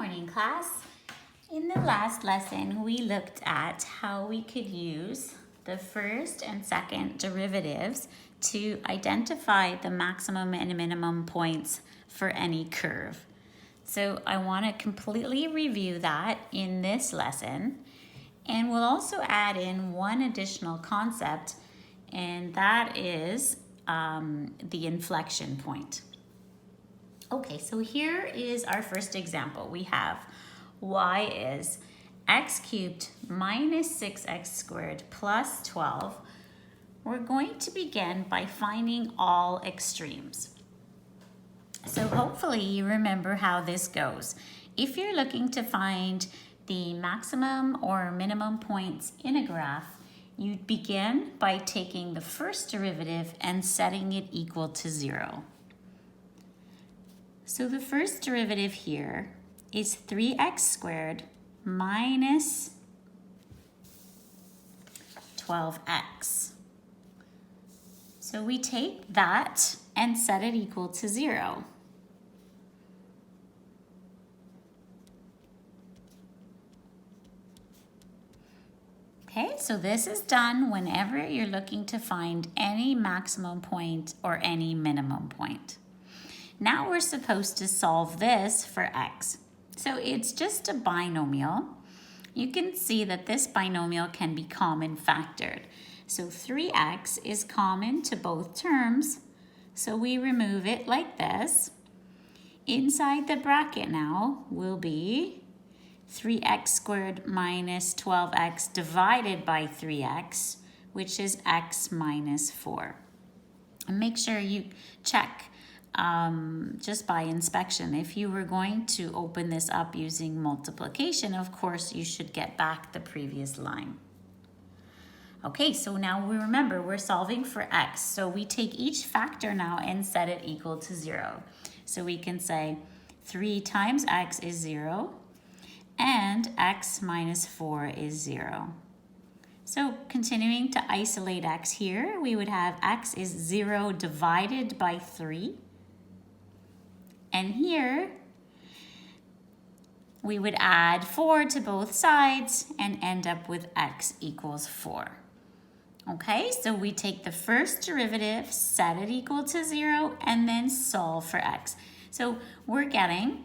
morning, class. In the last lesson, we looked at how we could use the first and second derivatives to identify the maximum and minimum points for any curve. So I want to completely review that in this lesson, and we'll also add in one additional concept, and that is the inflection point. Okay, so here is our first example. We have y is x cubed minus 6x squared plus 12. We're going to begin by finding all extremes. So hopefully you remember how this goes. If you're looking to find the maximum or minimum points in a graph, you begin by taking the first derivative and setting it equal to 0. So the first derivative here is 3x squared minus 12x. So we take that and set it equal to 0. Okay, so this is done whenever you're looking to find any maximum point or any minimum point. Now we're supposed to solve this for x. So it's just a binomial. You can see that this binomial can be common factored. So 3x is common to both terms, so we remove it like this. Inside the bracket now will be 3x squared minus 12x divided by 3x, which is x minus 4. And make sure you check just by inspection. If you were going to open this up using multiplication, of course, you should get back the previous line. Okay, so now we remember we're solving for x. So we take each factor now and set it equal to 0. So we can say 3 times x is 0 and x minus 4 is 0. So continuing to isolate x here, we would have x is 0 divided by 3. And here, we would add 4 to both sides and end up with x equals 4. Okay, so we take the first derivative, set it equal to 0, and then solve for x. So we're getting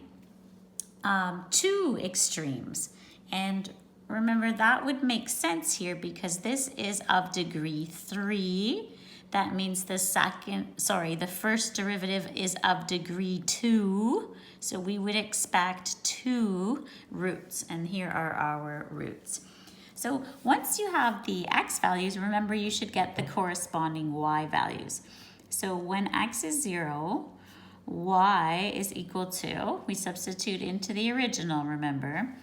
2 extremes. And remember, that would make sense here because this is of degree 3. That means the first derivative is of degree 2. So we would expect 2 roots, and here are our roots. So once you have the x values, remember you should get the corresponding y values. So when x is 0, y is equal to, we substitute into the original, remember.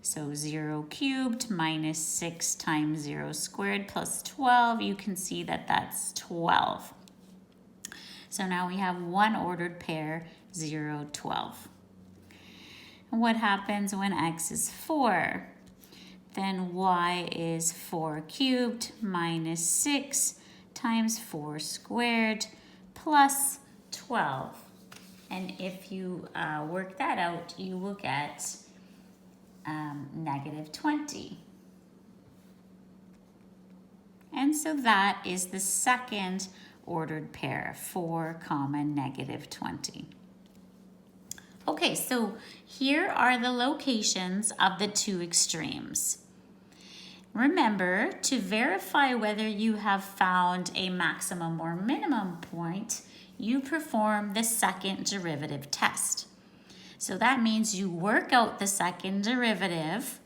So 0 cubed minus 6 times 0 squared plus 12, you can see that that's 12. So now we have one ordered pair, 0, 12. And what happens when x is 4? Then y is 4 cubed minus 6 times 4 squared plus 12. And if you work that out, you will get negative 20. And so that is the second ordered pair, 4 comma negative 20. Okay, so here are the locations of the 2 extremes. Remember, to verify whether you have found a maximum or minimum point, you perform the second derivative test. So that means you work out the second derivative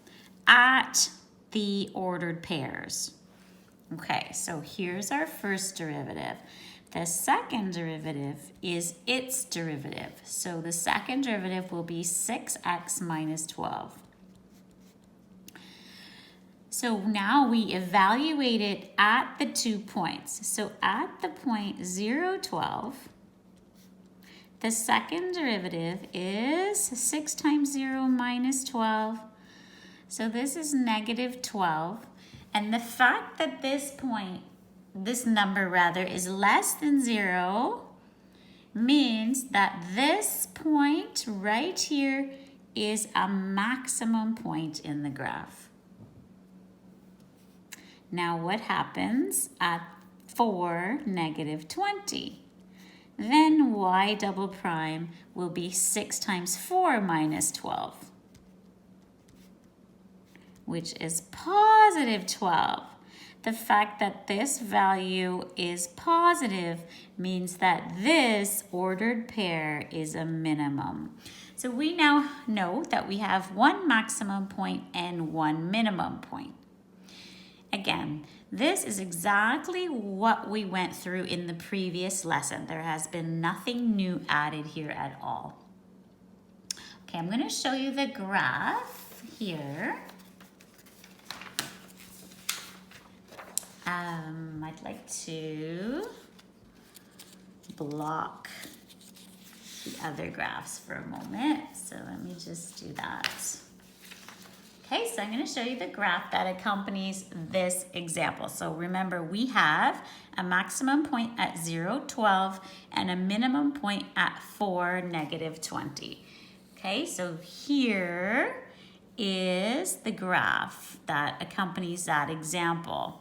at the ordered pairs. Okay, so here's our first derivative. The second derivative is its derivative. So the second derivative will be 6x minus 12. So now we evaluate it at the 2 points. So at the point 0, 12, the second derivative is 6 times 0 minus 12. So this is negative 12. And the fact that this number is less than 0 means that this point right here is a maximum point in the graph. Now what happens at 4, negative 20? Then y double prime will be 6 times 4 minus 12, which is positive 12. The fact that this value is positive means that this ordered pair is a minimum. So we now know that we have one maximum point and one minimum point. Again, this is exactly what we went through in the previous lesson. There has been nothing new added here at all. Okay, I'm going to show you the graph here. I'd like to block the other graphs for a moment. So let me just do that. Okay, so I'm going to show you the graph that accompanies this example. So remember, we have a maximum point at 0, 12, and a minimum point at 4, negative 20. Okay, so here is the graph that accompanies that example.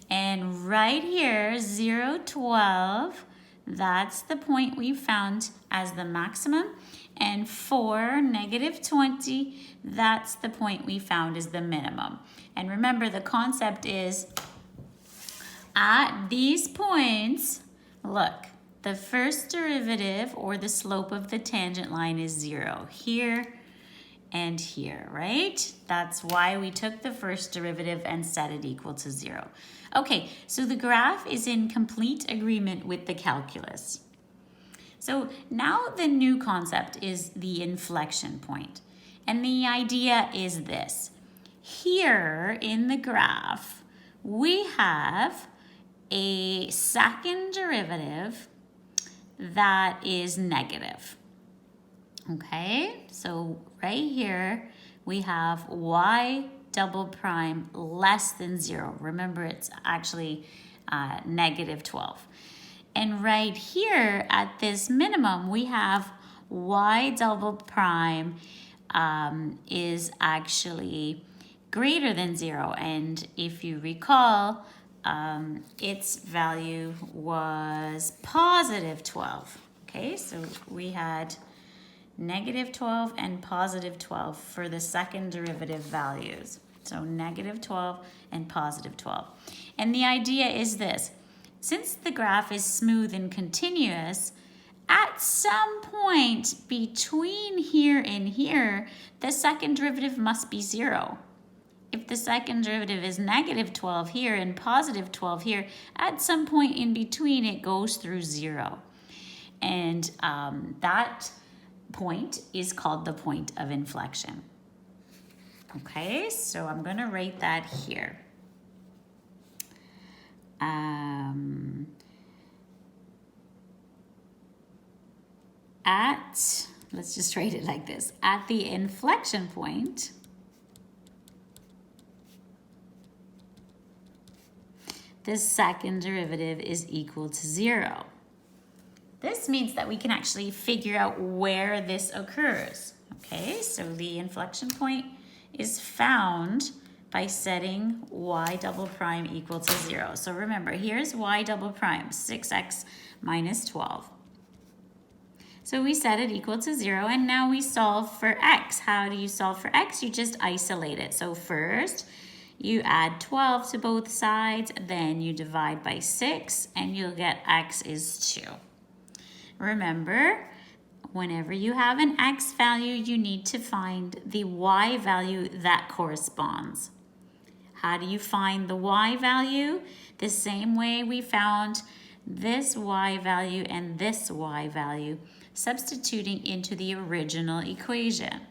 And right here, 0, 12, that's the point we found as the maximum. And 4, negative 20, that's the point we found as the minimum. And remember, the concept is at these points, look, the first derivative or the slope of the tangent line is 0 here and here, right? That's why we took the first derivative and set it equal to 0. Okay, so the graph is in complete agreement with the calculus. So now the new concept is the inflection point. And the idea is this. Here in the graph, we have a second derivative that is negative. Okay, so right here we have y double prime less than 0. Remember, it's actually negative 12. And right here at this minimum, we have y double prime is actually greater than 0. And if you recall, its value was positive 12. Okay, so we had negative 12 and positive 12 for the second derivative values. So negative 12 and positive 12. And the idea is this. Since the graph is smooth and continuous, at some point between here and here, the second derivative must be 0. If the second derivative is negative 12 here and positive 12 here, at some point in between it goes through 0. And that point is called the point of inflection. Okay, so I'm going to write that here. Let's just write it like this. At the inflection point, the second derivative is equal to 0. This means that we can actually figure out where this occurs. Okay, so the inflection point is found by setting y double prime equal to 0. So remember, here's y double prime, 6x minus 12. So we set it equal to 0, and now we solve for x. How do you solve for x? You just isolate it. So first, you add 12 to both sides, then you divide by 6, and you'll get x is 2. Remember, whenever you have an x value, you need to find the y value that corresponds. How do you find the y value? The same way we found this y value and this y value, substituting into the original equation.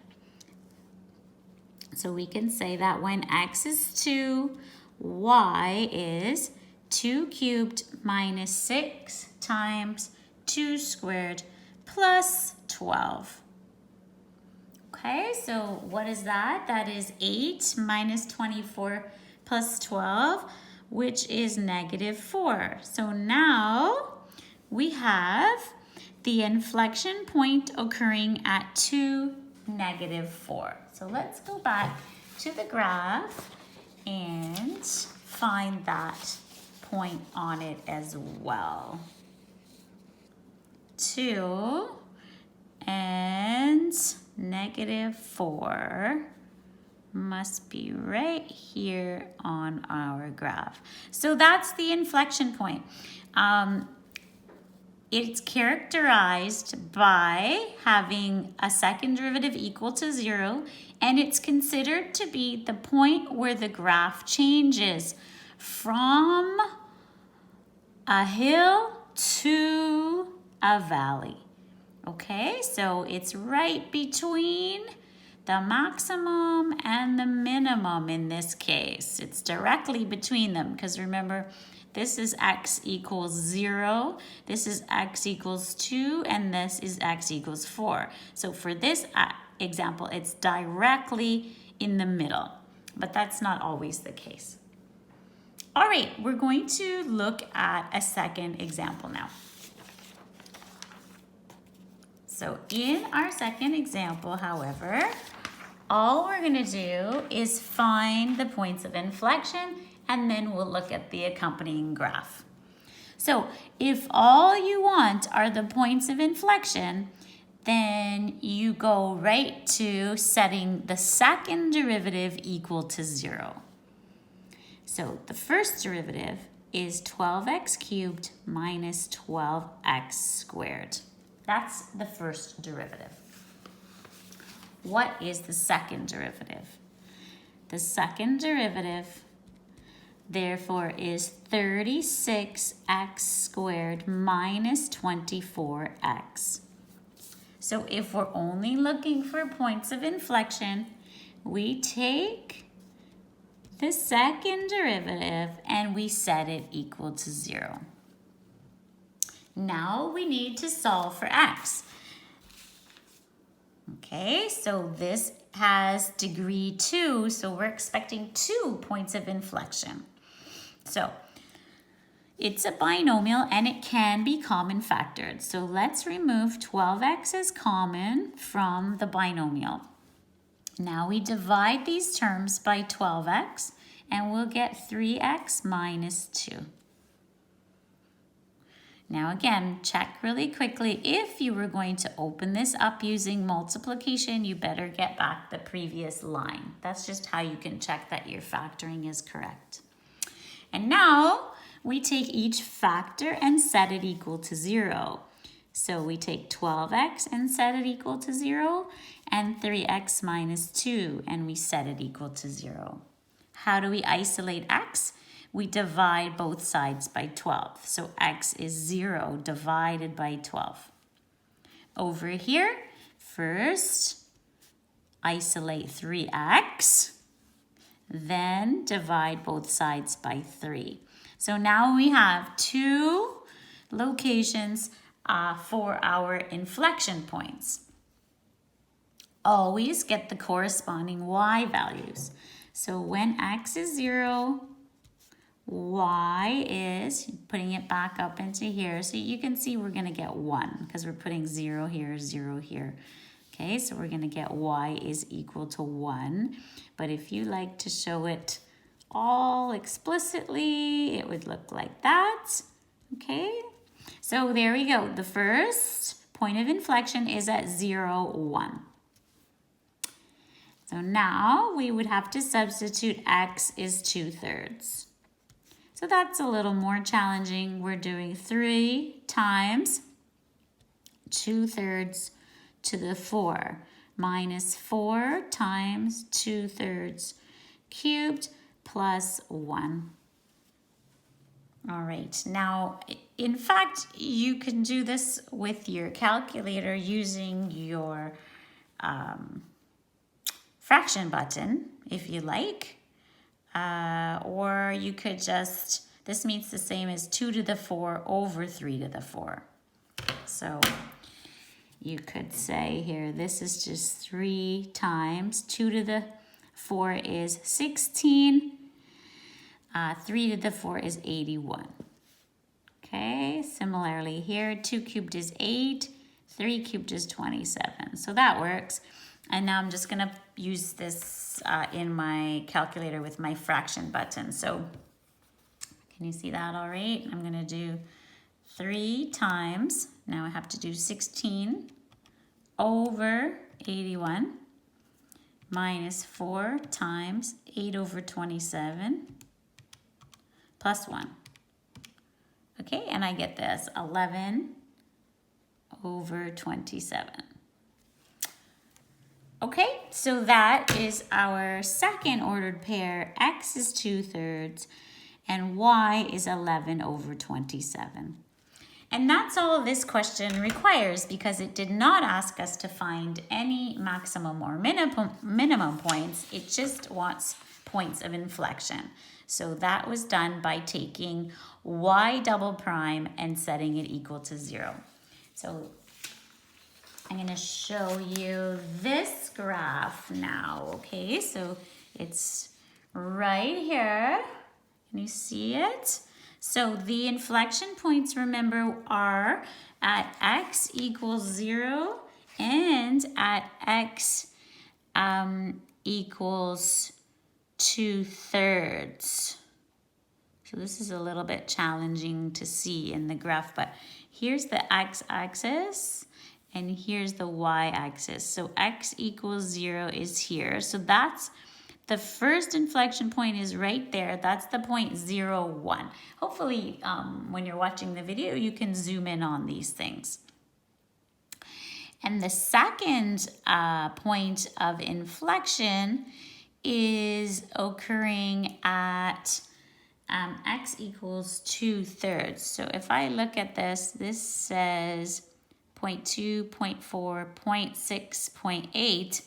So we can say that when x is 2, y is 2 cubed minus 6 times 2 squared plus 12. Okay, so what is that? That is 8 minus 24 plus 12, which is negative 4. So now we have the inflection point occurring at 2, negative 4. So let's go back to the graph and find that point on it as well. 2 and negative 4 must be right here on our graph. So that's the inflection point. It's characterized by having a second derivative equal to 0, and it's considered to be the point where the graph changes from a hill to a valley. Okay, so it's right between the maximum and the minimum in this case. It's directly between them because remember, this is x equals 0, this is x equals 2, and this is x equals 4. So for this example, it's directly in the middle, but that's not always the case. All right, we're going to look at a second example now. So in our second example, however, all we're going to do is find the points of inflection, and then we'll look at the accompanying graph. So if all you want are the points of inflection, then you go right to setting the second derivative equal to 0. So the first derivative is 12x cubed minus 12x squared. That's the first derivative. What is the second derivative? The second derivative, therefore, is 36x squared minus 24x. So if we're only looking for points of inflection, we take the second derivative and we set it equal to 0. Now we need to solve for x. Okay, so this has degree 2, so we're expecting 2 points of inflection. So it's a binomial and it can be common factored. So let's remove 12x as common from the binomial. Now we divide these terms by 12x and we'll get 3x minus 2. Now again, check really quickly. If you were going to open this up using multiplication, you better get back the previous line. That's just how you can check that your factoring is correct. And now we take each factor and set it equal to 0. So we take 12x and set it equal to 0, and 3x minus 2, and we set it equal to 0. How do we isolate x? We divide both sides by 12. So x is 0 divided by 12. Over here, first isolate 3x, then divide both sides by 3. So now we have 2 locations for our inflection points. Always get the corresponding y values. So when x is 0, y is, putting it back up into here, so you can see we're going to get 1 because we're putting 0 here, 0 here. Okay, so we're going to get y is equal to 1. But if you like to show it all explicitly, it would look like that. Okay, so there we go. The first point of inflection is at 0, 1. So now we would have to substitute x is 2/3. So that's a little more challenging. We're doing 3 times 2/3 to the 4 minus 4 times 2/3 cubed plus 1. All right, now, in fact, you can do this with your calculator using your fraction button, if you like. Or you could just, this means the same as 2 to the 4 over 3 to the 4. So you could say here, this is just 3 times 2 to the 4 is 16. 3 to the 4 is 81. Okay, similarly here, 2 cubed is 8, 3 cubed is 27. So that works. And now I'm just gonna use this in my calculator with my fraction button. So can you see that all right? I'm gonna do 3 times, now I have to do 16 over 81 minus 4 times 8 over 27 plus 1. Okay, and I get this, 11 over 27. Okay, so that is our second ordered pair. X is 2/3 and Y is 11 over 27. And that's all this question requires because it did not ask us to find any maximum or minimum points. It just wants points of inflection. So that was done by taking Y double prime and setting it equal to 0. So I'm going to show you this graph now, okay? So it's right here. Can you see it? So the inflection points, remember, are at x equals 0 and at x equals 2/3. So this is a little bit challenging to see in the graph, but here's the x-axis and here's the y-axis. So x equals 0 is here. So that's the first inflection point is right there. That's the point 0, 1. Hopefully, when you're watching the video, you can zoom in on these things. And the second point of inflection is occurring at x equals 2/3. So if I look at this, this says 0.2, 0.4, 0.6, 0.8.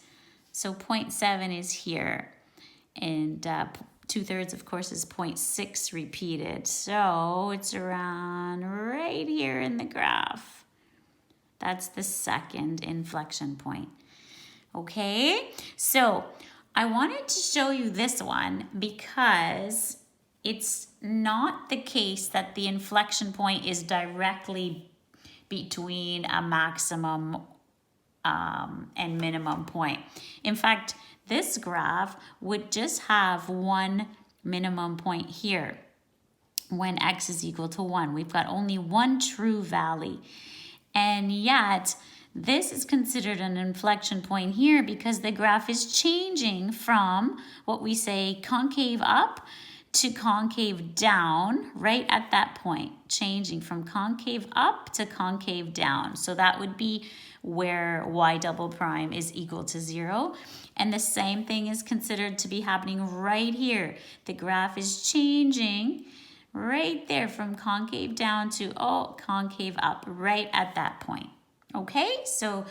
So 0.7 is here. And 2/3, of course, is 0.6 repeated. So it's around right here in the graph. That's the second inflection point. Okay, so I wanted to show you this one because it's not the case that the inflection point is directly between a maximum and minimum point. In fact, this graph would just have one minimum point here when x is equal to 1. We've got only one true valley. And yet, this is considered an inflection point here because the graph is changing from what we say concave up to concave down right at that point, changing from concave up to concave down. So that would be where y double prime is equal to 0. And the same thing is considered to be happening right here. The graph is changing right there from concave down to concave up right at that point. Okay, so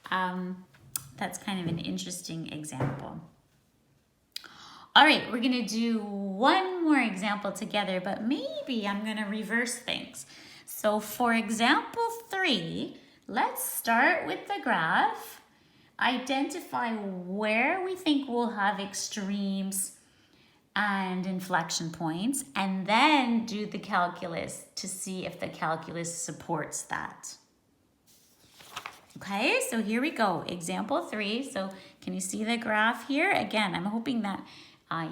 that's kind of an interesting example. All right, we're gonna do one more example together, but maybe I'm gonna reverse things. So for example 3, let's start with the graph, identify where we think we'll have extremes and inflection points, and then do the calculus to see if the calculus supports that. Okay, so here we go, example 3. So can you see the graph here? Again, I'm hoping that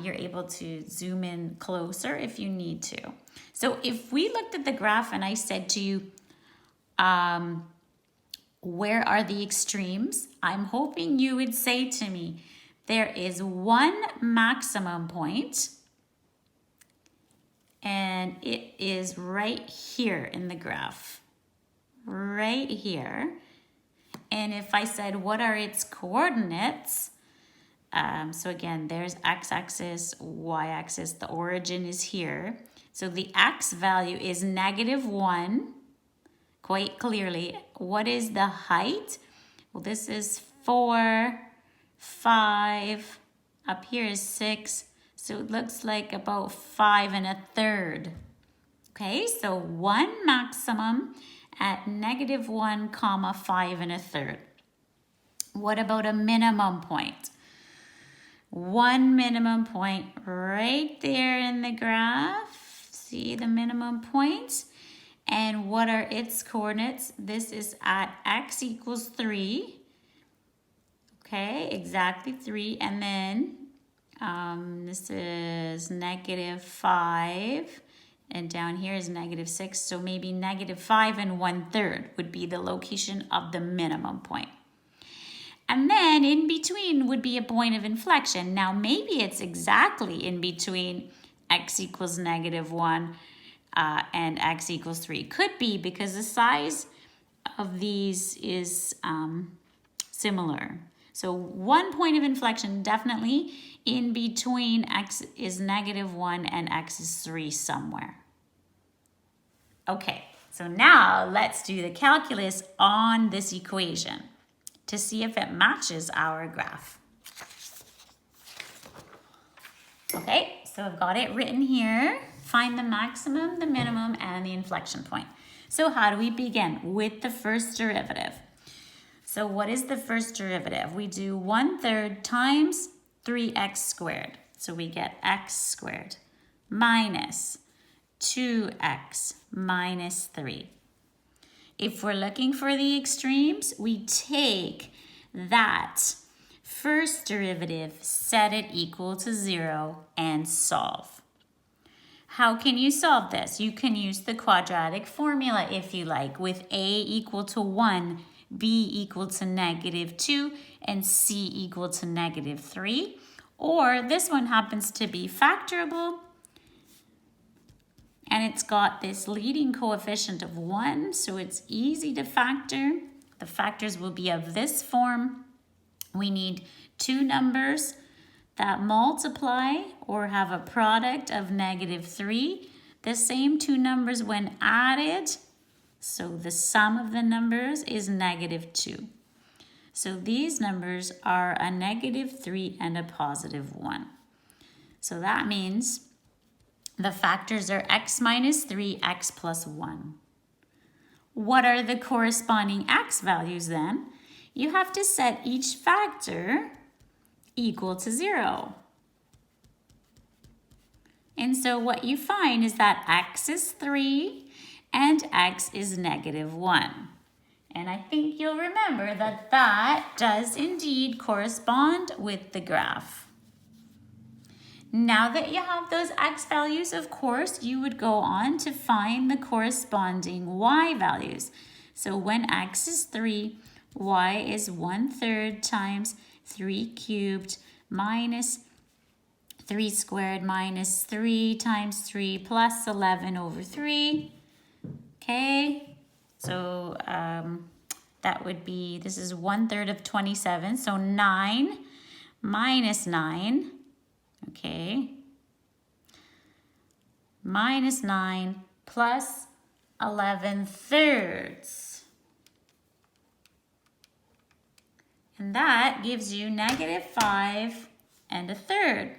you're able to zoom in closer if you need to. So if we looked at the graph and I said to you, where are the extremes? I'm hoping you would say to me, there is one maximum point and it is right here in the graph, right here. And if I said, what are its coordinates? So again, there's x-axis, y-axis, the origin is here. So the x value is -1, quite clearly. What is the height? Well, this is 4, 5, up here is 6. So it looks like about 5 1/3. Okay, so one maximum at -1, 5 1/3. What about a minimum point? One minimum point right there in the graph. See the minimum point? And what are its coordinates? This is at x equals 3. Okay, Okay, exactly 3. And then this is -5. And down here is -6. So maybe -5 and 1/3 would be the location of the minimum point. And then in between would be a point of inflection. Now maybe it's exactly in between x equals -1 and x equals 3. Could be because the size of these is similar. So one point of inflection definitely in between x is -1 and x is 3 somewhere. Okay, so now let's do the calculus on this equation to see if it matches our graph. Okay, so I've got it written here. Find the maximum, the minimum, and the inflection point. So how do we begin? With the first derivative. So what is the first derivative? We do 1/3 times 3x squared. So we get x squared minus 2x minus 3. If we're looking for the extremes, we take that first derivative, set it equal to 0, and solve. How can you solve this? You can use the quadratic formula if you like, with a equal to 1, b equal to -2, and c equal to -3. Or this one happens to be factorable, and it's got this leading coefficient of 1, so it's easy to factor. The factors will be of this form. We need two numbers that multiply or have a product of -3. The same two numbers when added, so the sum of the numbers is -2. So these numbers are a -3 and a +1. So that means the factors are x minus 3, x plus 1. What are the corresponding x values then? You have to set each factor equal to 0. And so what you find is that x is 3 and x is -1. And I think you'll remember that that does indeed correspond with the graph. Now that you have those x values, of course, you would go on to find the corresponding y values. So when x is 3, y is 1/3 times 3 cubed minus 3 squared minus 3 times 3 plus 11 over 3. Okay, so that would be, this is 1/3 of 27, so 9 minus 9. Okay, minus 9 plus 11/3. And that gives you -5 1/3.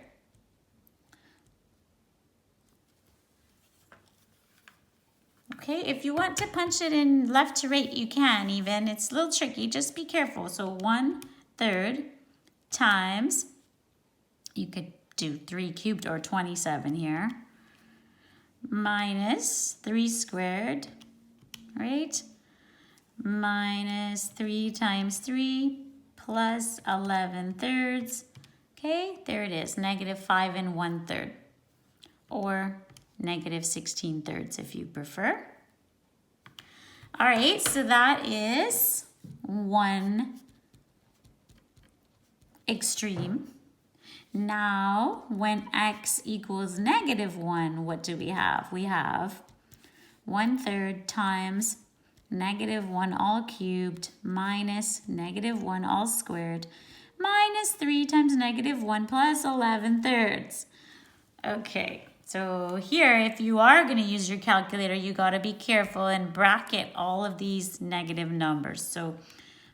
Okay, if you want to punch it in left to right, you can even. It's a little tricky, just be careful. So 1/3 times, you could do 3 cubed or 27 here, minus 3 squared, right? Minus 3 times 3 plus 11/3. Okay, there it is, -5 1/3, or -16/3 if you prefer. All right, so that is one extreme. Now, when x equals -1, what do we have? We have 1/3 times -1 all cubed minus -1 all squared minus 3 times -1 plus 11/3. Okay, so here, if you are going to use your calculator, you got to be careful and bracket all of these negative numbers. So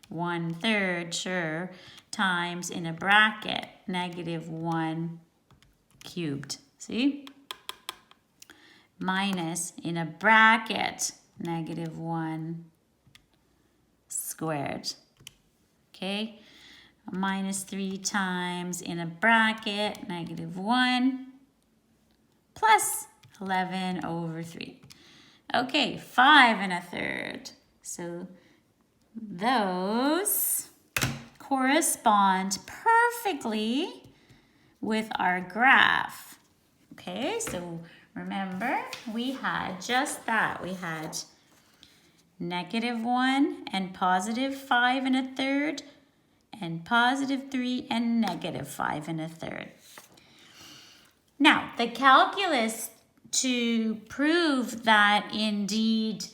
1/3, sure, times in a bracket -1 cubed, see? Minus in a bracket -1 squared, okay? Minus 3 times in a bracket -1 plus 11 over 3. Okay, 5 1/3. So those correspond perfectly with our graph. Okay, so remember, we had just that. We had -1 and +5 1/3, and +3 and -5 1/3. Now, the calculus to prove that indeed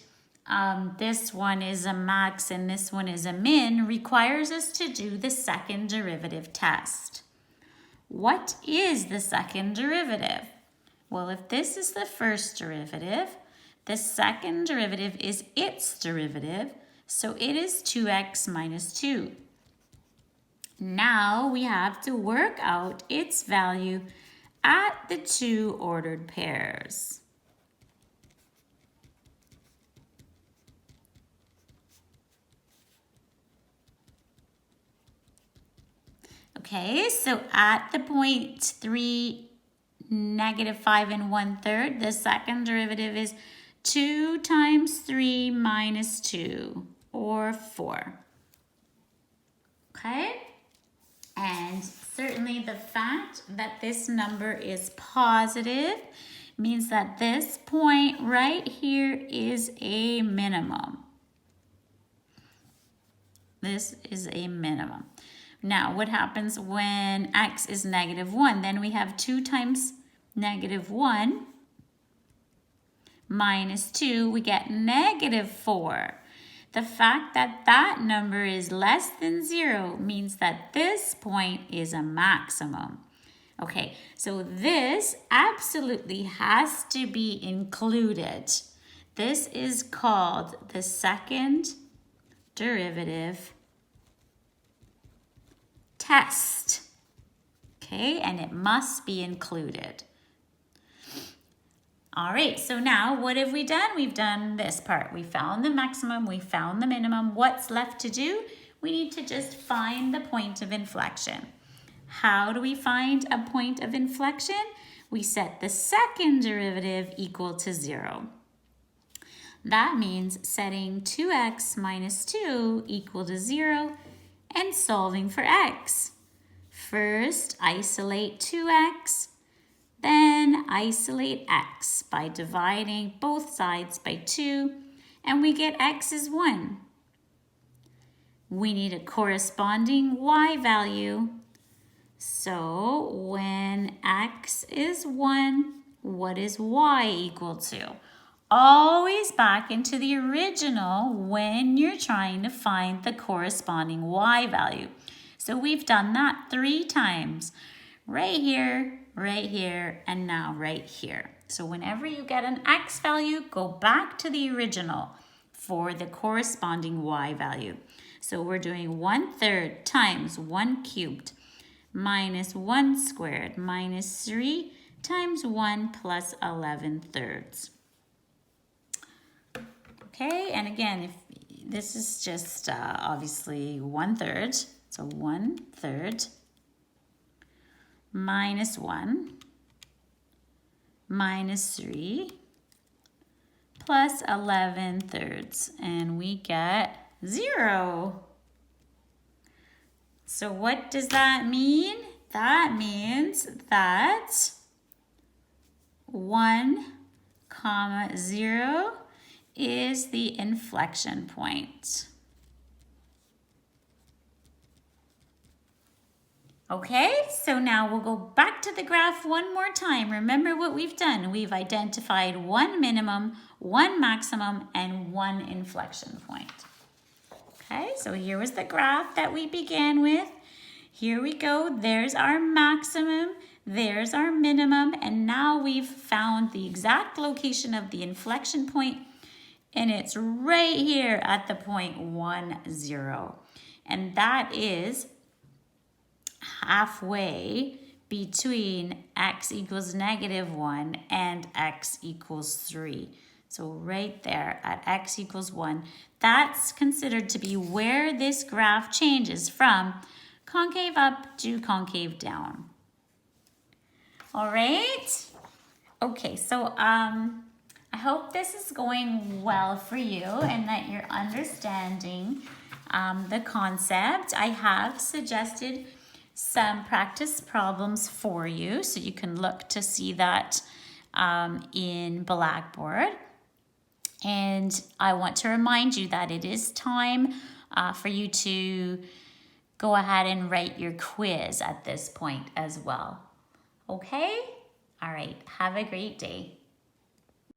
this one is a max and this one is a min requires us to do the second derivative test. What is the second derivative? Well, if this is the first derivative, the second derivative is its derivative, so it is 2x minus 2. Now we have to work out its value at the two ordered pairs. Okay, so at the point 3, -5 and 1/3, the second derivative is 2 times 3 minus 2, or 4. Okay? And certainly the fact that this number is positive means that this point right here is a minimum. This is a minimum. Now, what happens when x is -1? Then we have 2 times -1 minus 2, we get -4. The fact that that number is less than 0 means that this point is a maximum. Okay, so this absolutely has to be included. This is called the second derivative test. Okay, and it must be included. All right, so now what have we done? We've done this part. We found the maximum, we found the minimum. What's left to do? We need to just find the point of inflection. How do we find a point of inflection? We set the second derivative equal to 0. That means setting 2x minus 2 equal to 0 and solving for x. First, isolate 2x. Then isolate x by dividing both sides by 2, and we get x is 1. We need a corresponding y value. So when x is 1, what is y equal to? Always back into the original when you're trying to find the corresponding y value. So we've done that 3 times. Right here, and now right here. So whenever you get an x value, go back to the original for the corresponding y value. So we're doing 1/3 times 1 cubed minus 1 squared minus 3 times 1 plus 11/3. Okay, and again, if this is just obviously 1/3, so 1/3 minus 1 minus 3 plus 11/3, and we get 0. So what does that mean? That means that 1, 0 is the inflection point. Okay, so now we'll go back to the graph one more time. Remember what we've done. We've identified 1 minimum, 1 maximum, and 1 inflection point. Okay, so here was the graph that we began with. Here we go. There's our maximum. There's our minimum. And now we've found the exact location of the inflection point. And it's right here at the point 1, 0. And that is halfway between x equals -1 and x equals 3. So right there at x equals 1, that's considered to be where this graph changes from concave up to concave down. All right? Okay, so I hope this is going well for you and that you're understanding the concept, I have suggested some practice problems for you, so you can look to see that in Blackboard. And I want to remind you that it is time for you to go ahead and write your quiz at this point as well. Okay? All right, have a great day.